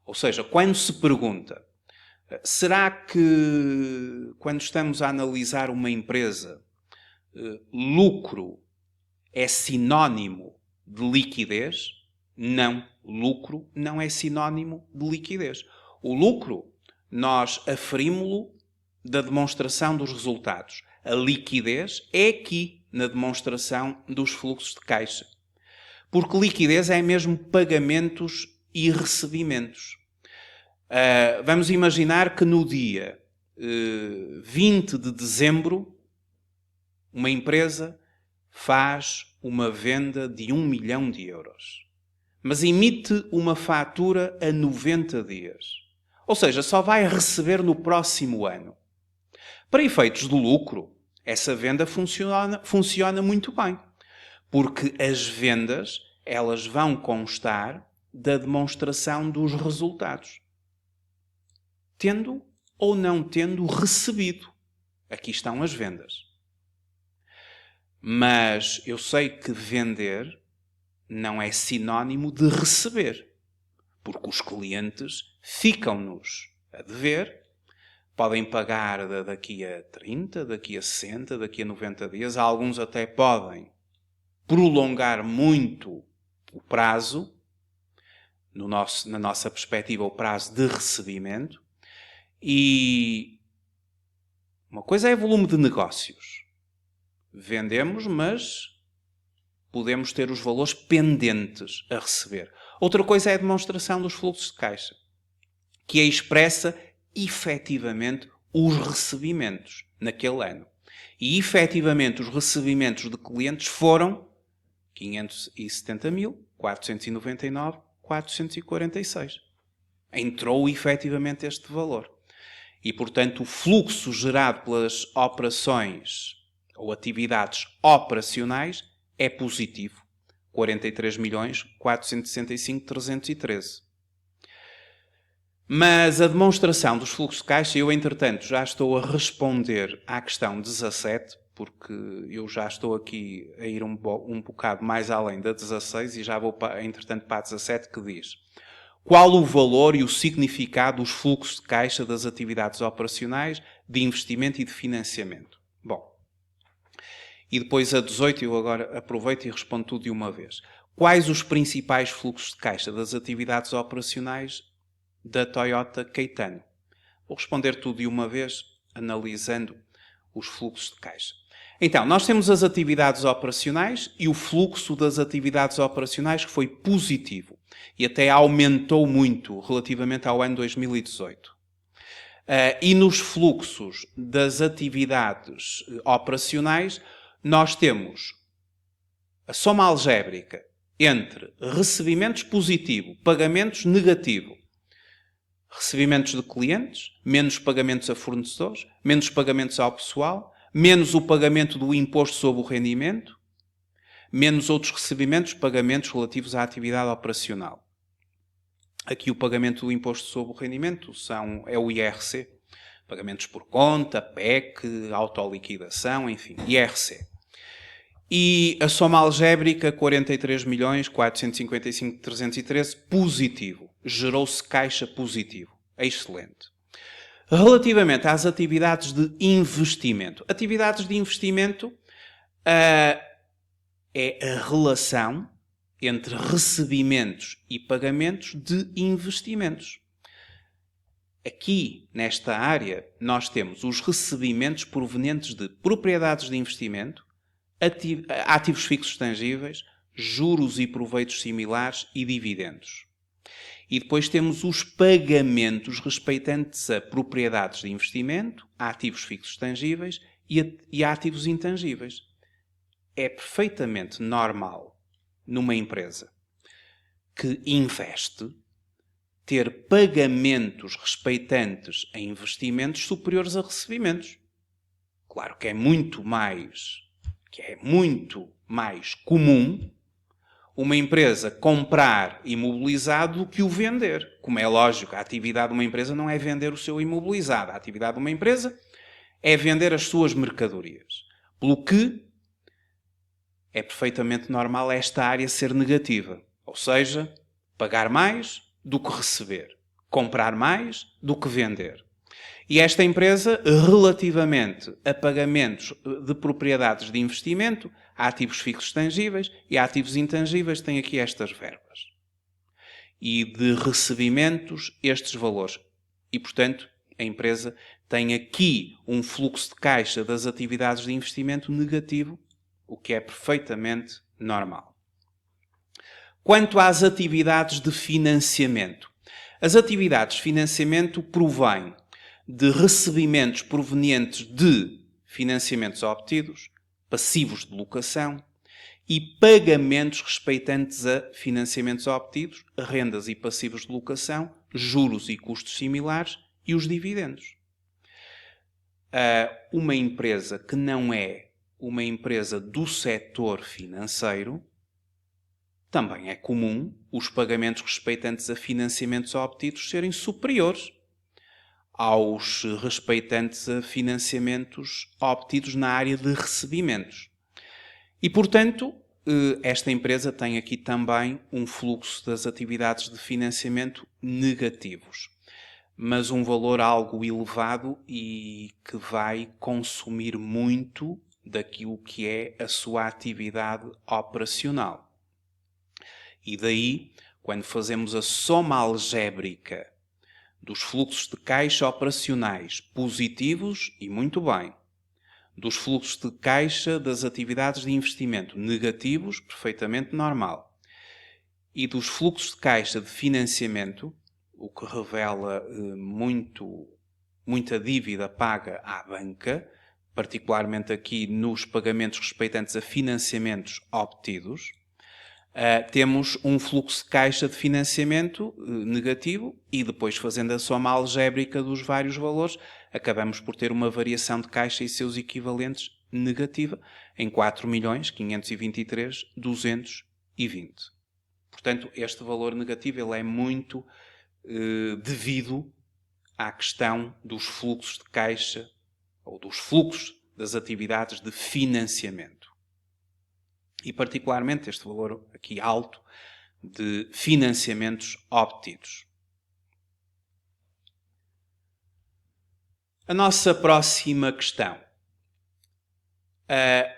A: Ou seja, quando se pergunta, será que, quando estamos a analisar uma empresa, lucro é sinónimo de liquidez? Não, lucro não é sinónimo de liquidez. O lucro, nós aferimos-lo da demonstração dos resultados. A liquidez é aqui na demonstração dos fluxos de caixa. Porque liquidez é mesmo pagamentos e recebimentos. Vamos imaginar que no dia 20 de dezembro uma empresa faz uma venda de 1 milhão de euros, mas emite uma fatura a 90 dias. Ou seja, só vai receber no próximo ano. Para efeitos do lucro, essa venda funciona muito bem, porque as vendas elas vão constar da demonstração dos resultados, tendo ou não tendo recebido. Aqui estão as vendas. Mas eu sei que vender não é sinónimo de receber, porque os clientes ficam-nos a dever, podem pagar daqui a 30, daqui a 60, daqui a 90 dias, alguns até podem prolongar muito o prazo, na nossa perspectiva, o prazo de recebimento. E uma coisa é volume de negócios. Vendemos, mas podemos ter os valores pendentes a receber. Outra coisa é a demonstração dos fluxos de caixa, que expressa efetivamente os recebimentos naquele ano. E efetivamente os recebimentos de clientes foram 570.499.446. Entrou efetivamente este valor. E, portanto, o fluxo gerado pelas operações ou atividades operacionais é positivo. 43.465.313. Mas a demonstração dos fluxos de caixa, eu, entretanto, já estou a responder à questão 17, porque eu já estou aqui a ir um bocado mais além da 16 e já vou, entretanto, para a 17, que diz: qual o valor e o significado dos fluxos de caixa das atividades operacionais, de investimento e de financiamento? Bom, E depois a 18, eu agora aproveito e respondo tudo de uma vez. Quais os principais fluxos de caixa das atividades operacionais da Toyota Caetano? Vou responder tudo de uma vez, analisando os fluxos de caixa. Então, nós temos as atividades operacionais e o fluxo das atividades operacionais que foi positivo e até aumentou muito relativamente ao ano 2018. E nos fluxos das atividades operacionais, nós temos a soma algébrica entre recebimentos positivo, pagamentos negativo. Recebimentos de clientes, menos pagamentos a fornecedores, menos pagamentos ao pessoal, menos o pagamento do imposto sobre o rendimento, menos outros recebimentos, pagamentos relativos à atividade operacional. Aqui o pagamento do imposto sobre o rendimento é o IRC. Pagamentos por conta, PEC, autoliquidação, enfim, IRC. E a soma algébrica, 43.455.313, positivo. Gerou-se caixa positivo. Excelente. Relativamente às atividades de investimento. Atividades de investimento é a relação entre recebimentos e pagamentos de investimentos. Aqui, nesta área, nós temos os recebimentos provenientes de propriedades de investimento, ativos fixos tangíveis, juros e proveitos similares e dividendos. E depois temos os pagamentos respeitantes a propriedades de investimento, a ativos fixos tangíveis e a ativos intangíveis. É perfeitamente normal numa empresa que investe ter pagamentos respeitantes a investimentos superiores a recebimentos. Claro que é muito mais comum uma empresa comprar imobilizado do que o vender. Como é lógico, a atividade de uma empresa não é vender o seu imobilizado. A atividade de uma empresa é vender as suas mercadorias. Pelo que é perfeitamente normal esta área ser negativa. Ou seja, pagar mais do que receber. Comprar mais do que vender. E esta empresa, relativamente a pagamentos de propriedades de investimento, a ativos fixos tangíveis e a ativos intangíveis, tem aqui estas verbas. E de recebimentos, estes valores. E, portanto, a empresa tem aqui um fluxo de caixa das atividades de investimento negativo, o que é perfeitamente normal. Quanto às atividades de financiamento. As atividades de financiamento provêm de recebimentos provenientes de financiamentos obtidos, passivos de locação e pagamentos respeitantes a financiamentos obtidos, rendas e passivos de locação, juros e custos similares e os dividendos. Uma empresa que não é uma empresa do setor financeiro, também é comum os pagamentos respeitantes a financiamentos obtidos serem superiores aos respeitantes a financiamentos obtidos na área de recebimentos. E, portanto, esta empresa tem aqui também um fluxo das atividades de financiamento negativos, mas um valor algo elevado e que vai consumir muito daquilo que é a sua atividade operacional. E daí, quando fazemos a soma algébrica dos fluxos de caixa operacionais positivos, e muito bem, dos fluxos de caixa das atividades de investimento negativos, perfeitamente normal, e dos fluxos de caixa de financiamento, o que revela muita dívida paga à banca, particularmente aqui nos pagamentos respeitantes a financiamentos obtidos, temos um fluxo de caixa de financiamento negativo e depois, fazendo a soma algébrica dos vários valores, acabamos por ter uma variação de caixa e seus equivalentes negativa em 4.523.220. Portanto, este valor negativo ele é muito devido à questão dos fluxos de caixa ou dos fluxos das atividades de financiamento. E particularmente este valor aqui alto de financiamentos obtidos. A nossa próxima questão.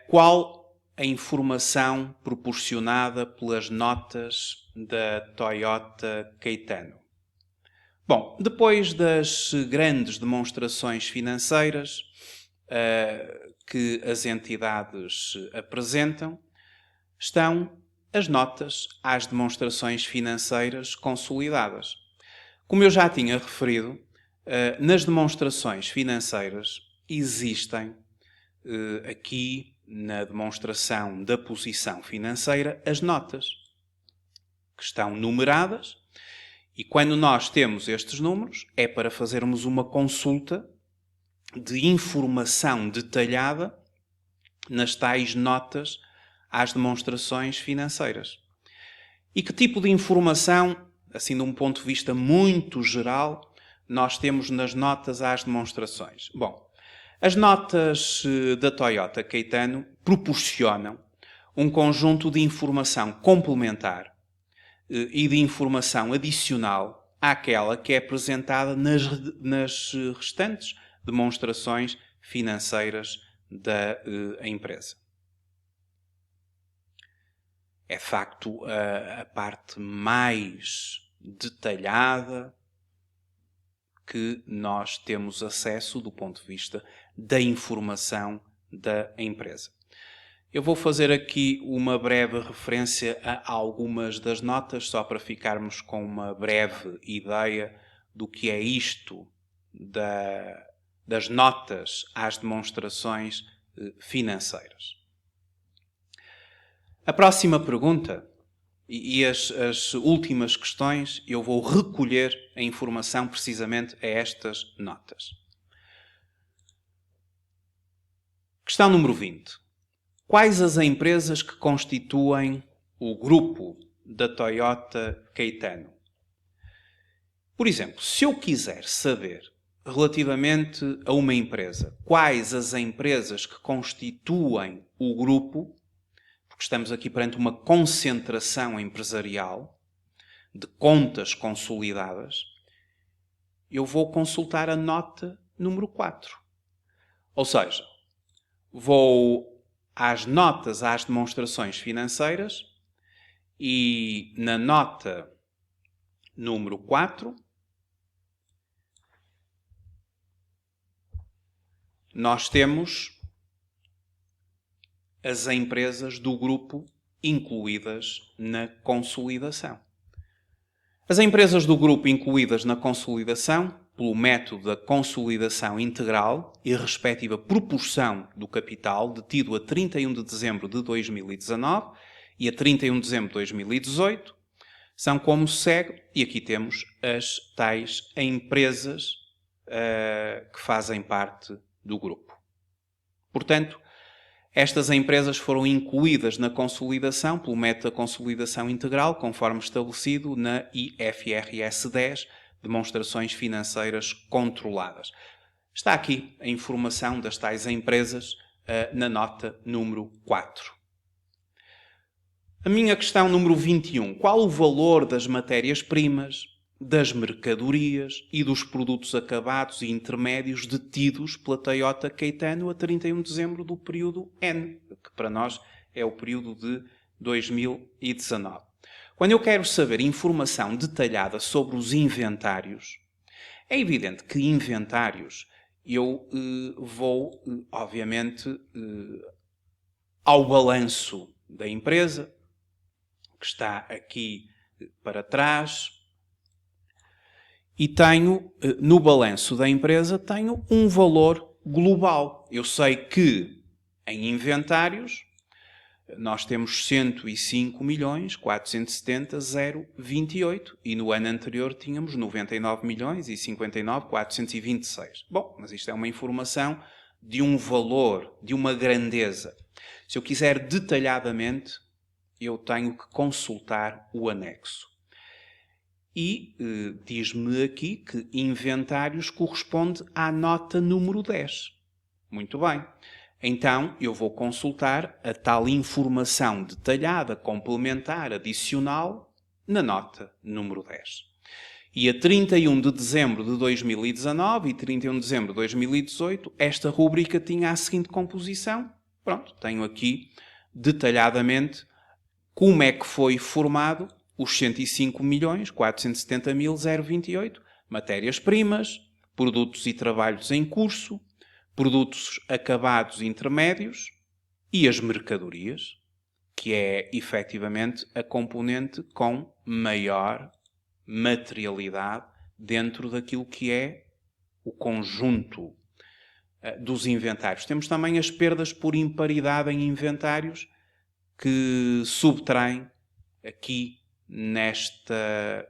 A: Qual a informação proporcionada pelas notas da Toyota Caetano? Bom, depois das grandes demonstrações financeiras que as entidades apresentam, estão as notas às demonstrações financeiras consolidadas. Como eu já tinha referido, nas demonstrações financeiras existem aqui na demonstração da posição financeira as notas que estão numeradas e quando nós temos estes números é para fazermos uma consulta de informação detalhada nas tais notas às demonstrações financeiras. E que tipo de informação, assim de um ponto de vista muito geral, nós temos nas notas às demonstrações? Bom, as notas da Toyota Caetano proporcionam um conjunto de informação complementar e de informação adicional àquela que é apresentada nas restantes demonstrações financeiras da empresa. É de facto a parte mais detalhada que nós temos acesso do ponto de vista da informação da empresa. Eu vou fazer aqui uma breve referência a algumas das notas, só para ficarmos com uma breve ideia do que é isto das notas às demonstrações financeiras. A próxima pergunta e as últimas questões, eu vou recolher a informação precisamente a estas notas. Questão número 20. Quais as empresas que constituem o grupo da Toyota Caetano? Por exemplo, se eu quiser saber relativamente a uma empresa, quais as empresas que constituem o grupo, porque estamos aqui perante uma concentração empresarial de contas consolidadas, eu vou consultar a nota número 4. Ou seja, vou às notas às demonstrações financeiras e na nota número 4 nós temos as empresas do grupo incluídas na consolidação. As empresas do grupo incluídas na consolidação, pelo método da consolidação integral e respectiva proporção do capital detido a 31 de dezembro de 2019 e a 31 de dezembro de 2018, são como segue, e aqui temos as tais empresas que fazem parte do grupo. Portanto, estas empresas foram incluídas na consolidação pelo método da consolidação integral, conforme estabelecido na IFRS 10, Demonstrações Financeiras Controladas. Está aqui a informação das tais empresas na nota número 4. A minha questão número 21. Qual o valor das matérias-primas, das mercadorias e dos produtos acabados e intermédios detidos pela Toyota Caetano a 31 de dezembro do período N, que para nós é o período de 2019. Quando eu quero saber informação detalhada sobre os inventários, é evidente que inventários eu vou, obviamente, ao balanço da empresa, que está aqui para trás, e tenho, no balanço da empresa, tenho um valor global. Eu sei que em inventários nós temos 105.470.028 e no ano anterior tínhamos 99.059.426. Bom, mas isto é uma informação de um valor, de uma grandeza. Se eu quiser detalhadamente, eu tenho que consultar o anexo. E diz-me aqui que inventários corresponde à nota número 10. Muito bem. Então, eu vou consultar a tal informação detalhada, complementar, adicional, na nota número 10. E a 31 de dezembro de 2019 e 31 de dezembro de 2018, esta rúbrica tinha a seguinte composição. Pronto, tenho aqui detalhadamente como é que foi formado os 105.470.028 matérias-primas, produtos e trabalhos em curso, produtos acabados intermédios e as mercadorias, que é efetivamente a componente com maior materialidade dentro daquilo que é o conjunto dos inventários. Temos também as perdas por imparidade em inventários que subtraem aqui nesta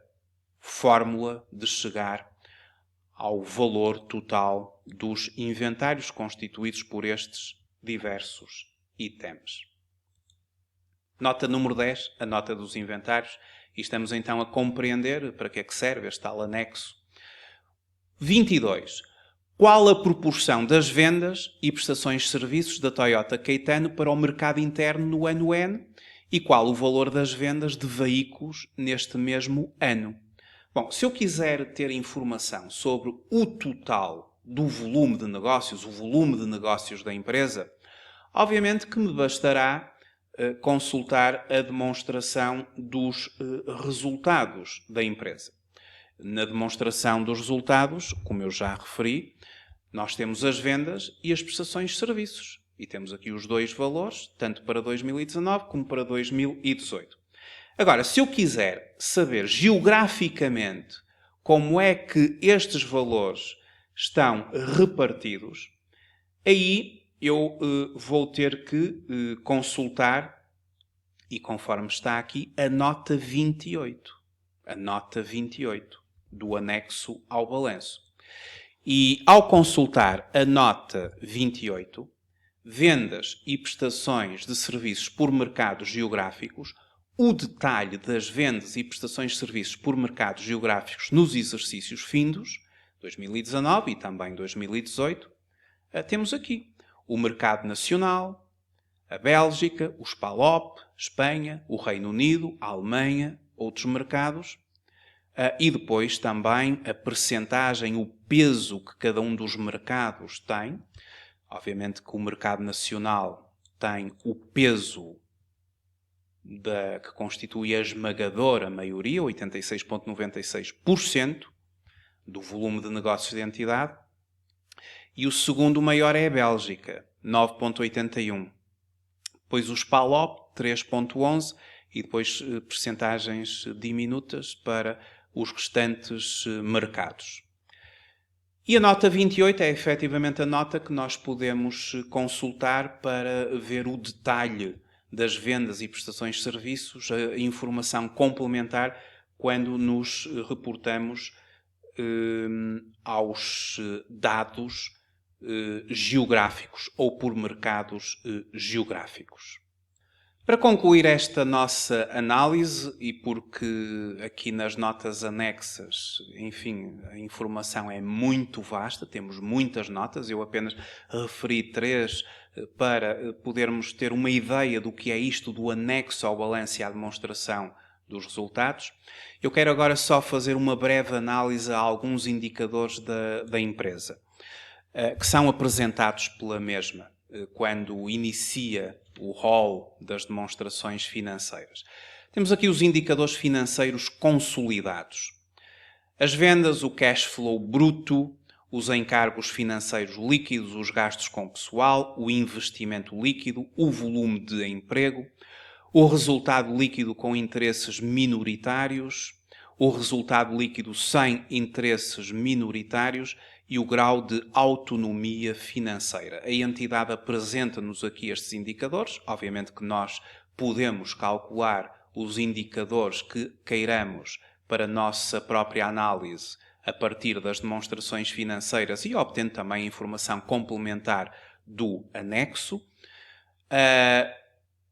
A: fórmula de chegar ao valor total dos inventários constituídos por estes diversos itens. Nota número 10, a nota dos inventários. E estamos então a compreender para que é que serve este tal anexo. 22. Qual a proporção das vendas e prestações de serviços da Toyota Caetano para o mercado interno no ano N e qual o valor das vendas de veículos neste mesmo ano? Bom, se eu quiser ter informação sobre o total do volume de negócios, o volume de negócios da empresa, obviamente que me bastará consultar a demonstração dos resultados da empresa. Na demonstração dos resultados, como eu já referi, nós temos as vendas e as prestações de serviços. E temos aqui os dois valores, tanto para 2019 como para 2018. Agora, se eu quiser saber geograficamente como é que estes valores estão repartidos, aí eu vou ter que consultar, e conforme está aqui, a nota 28. A nota 28 do anexo ao balanço. E ao consultar a nota 28, vendas e prestações de serviços por mercados geográficos, o detalhe das vendas e prestações de serviços por mercados geográficos nos exercícios findos, 2019 e também 2018, temos aqui o mercado nacional, a Bélgica, os PALOP, Espanha, o Reino Unido, a Alemanha, outros mercados, e depois também a percentagem, o peso que cada um dos mercados tem. Obviamente que o mercado nacional tem o peso que constitui a esmagadora maioria, 86,96% do volume de negócios de entidade. E o segundo maior é a Bélgica, 9,81%. Depois os PALOP, 3,11%. E depois percentagens diminutas para os restantes mercados. E a nota 28 é efetivamente a nota que nós podemos consultar para ver o detalhe das vendas e prestações de serviços, a informação complementar quando nos reportamos aos dados geográficos ou por mercados geográficos. Para concluir esta nossa análise, e porque aqui nas notas anexas, enfim, a informação é muito vasta, temos muitas notas, eu apenas referi 3 para podermos ter uma ideia do que é isto do anexo ao balanço e à demonstração dos resultados. Eu quero agora só fazer uma breve análise a alguns indicadores da empresa, que são apresentados pela mesma quando inicia o rol das demonstrações financeiras. Temos aqui os indicadores financeiros consolidados. As vendas, o cash flow bruto, os encargos financeiros líquidos, os gastos com pessoal, o investimento líquido, o volume de emprego, o resultado líquido com interesses minoritários, o resultado líquido sem interesses minoritários e o grau de autonomia financeira. A entidade apresenta-nos aqui estes indicadores. Obviamente que nós podemos calcular os indicadores que queiramos para a nossa própria análise a partir das demonstrações financeiras e obtendo também informação complementar do anexo. O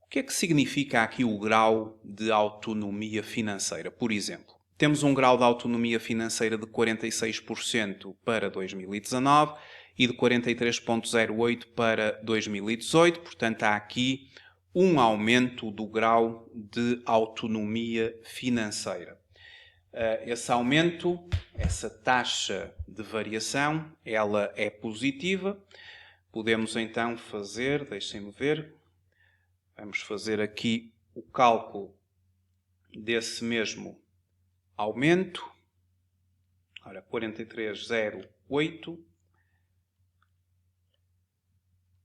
A: que é que significa aqui o grau de autonomia financeira? Por exemplo, temos um grau de autonomia financeira de 46% para 2019 e de 43,08% para 2018. Portanto, há aqui um aumento do grau de autonomia financeira. Esse aumento, essa taxa de variação, ela é positiva, podemos então fazer, deixem-me ver, vamos fazer aqui o cálculo desse mesmo aumento. Ora, 43,08.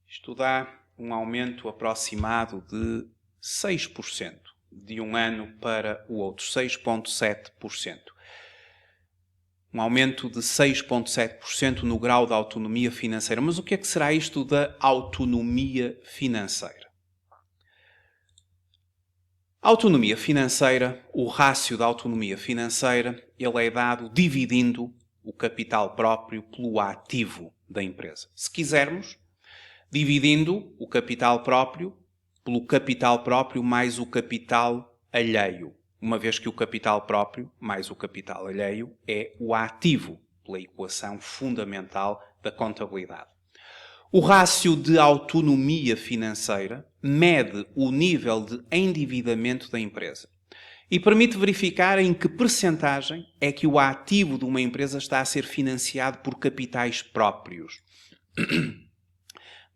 A: Isto dá um aumento aproximado de 6%, de um ano para o outro, 6,7%. Um aumento de 6,7% no grau de autonomia financeira. Mas o que é que será isto da autonomia financeira? A autonomia financeira, o rácio da autonomia financeira, ele é dado dividindo o capital próprio pelo ativo da empresa. Se quisermos, dividindo o capital próprio pelo capital próprio mais o capital alheio, uma vez que o capital próprio mais o capital alheio é o ativo, pela equação fundamental da contabilidade. O rácio de autonomia financeira mede o nível de endividamento da empresa e permite verificar em que percentagem é que o ativo de uma empresa está a ser financiado por capitais próprios.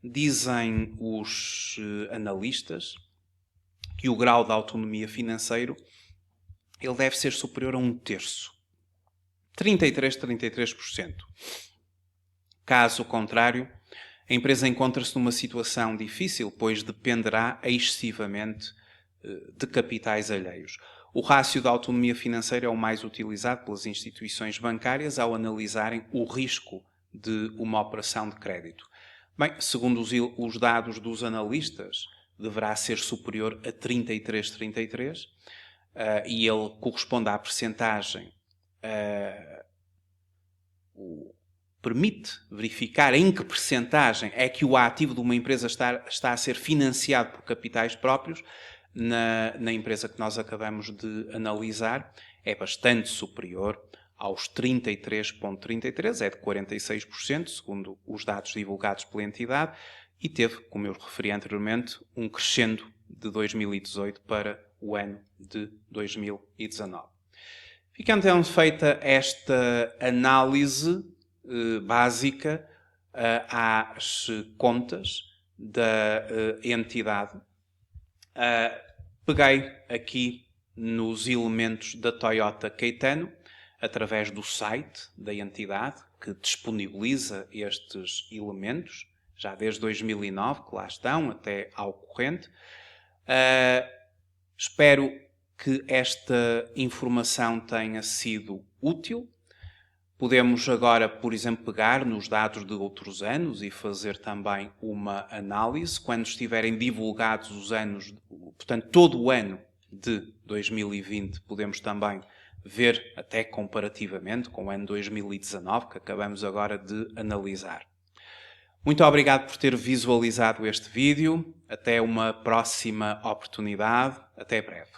A: Dizem os analistas que o grau de autonomia financeira ele deve ser superior a 1/3. 33%. Caso contrário, a empresa encontra-se numa situação difícil, pois dependerá excessivamente de capitais alheios. O rácio de autonomia financeira é o mais utilizado pelas instituições bancárias ao analisarem o risco de uma operação de crédito. Bem, segundo os dados dos analistas, deverá ser superior a 33, e ele corresponde à percentagem, permite verificar em que percentagem é que o ativo de uma empresa está a ser financiado por capitais próprios. Na empresa que nós acabamos de analisar, é bastante superior aos 33,33%, é de 46%, segundo os dados divulgados pela entidade, e teve, como eu referi anteriormente, um crescendo de 2018 para o ano de 2019. Fica então feita esta análise básica às contas da entidade. Peguei aqui nos elementos da Toyota Caetano, através do site da entidade, que disponibiliza estes elementos, já desde 2009, que lá estão, até ao corrente. Espero que esta informação tenha sido útil. Podemos agora, por exemplo, pegar nos dados de outros anos e fazer também uma análise. Quando estiverem divulgados os anos, portanto, todo o ano de 2020, podemos também ver até comparativamente com o ano 2019, que acabamos agora de analisar. Muito obrigado por ter visualizado este vídeo. Até uma próxima oportunidade. Até breve.